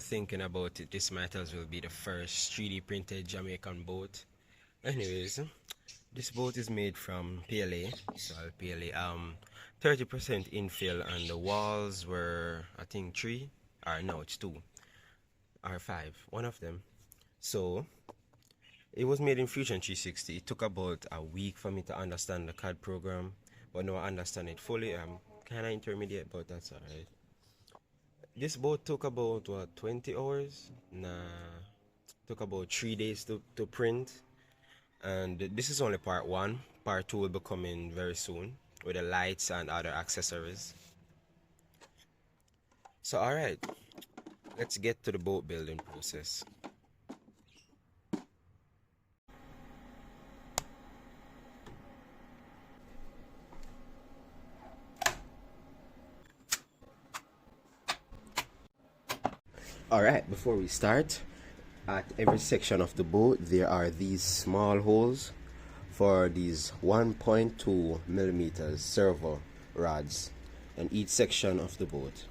Thinking about it, this might as well be the first 3D printed Jamaican boat. Anyways, this boat is made from PLA, solid PLA. 30% infill, and the walls were, I think, three, or no, it's two, or five, one of them. So it was made in Fusion 360. It took about a week for me to understand the CAD program, but now I understand it fully. I'm kind of intermediate, but that's alright. This boat took about what 20 hours. Nah, took about 3 days to print. And this is only part one. Part two will be coming very soon with the lights and other accessories. So alright, let's get to the boat building process. Alright, before we start, at every section of the boat there are these small holes for these 1.2 millimeters servo rods in each section of the boat.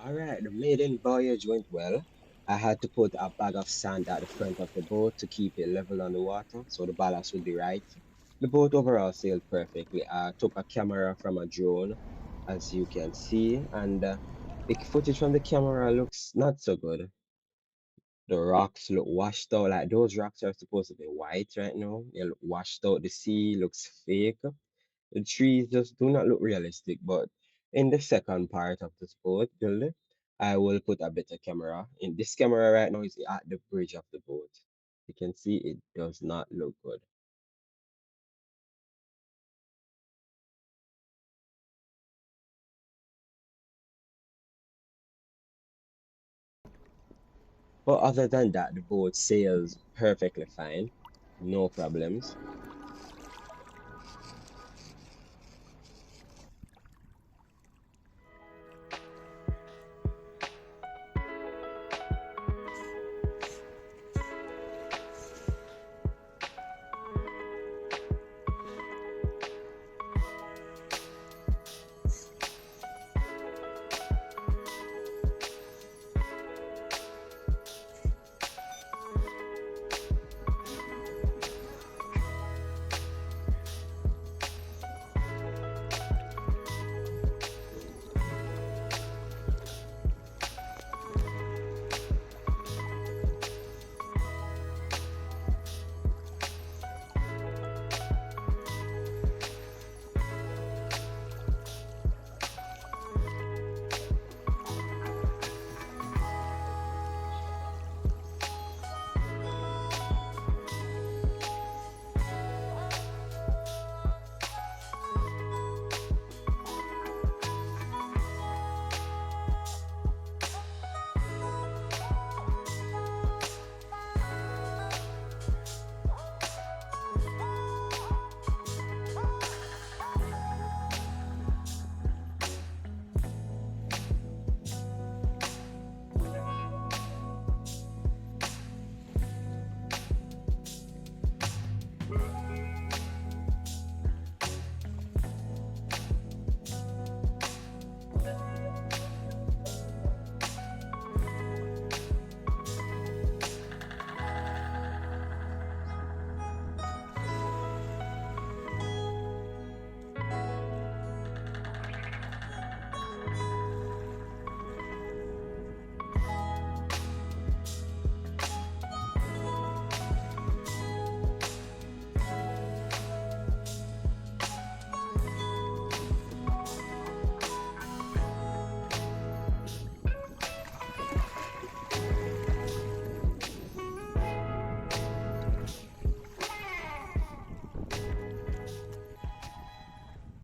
All right, the maiden voyage went well. I had to put a bag of sand at the front of the boat to keep it level on the water so the ballast would be right. The boat overall sailed perfectly. I took a camera from a drone, as you can see, and the footage from the camera looks not so good. The rocks look washed out, like those rocks are supposed to be white right now. They look washed out. The sea looks fake. The trees just do not look realistic, but in the second part of the boat build, I will put a better camera. In this camera right now is at the bridge of the boat. You can see it does not look good. But other than that, the boat sails perfectly fine, no problems.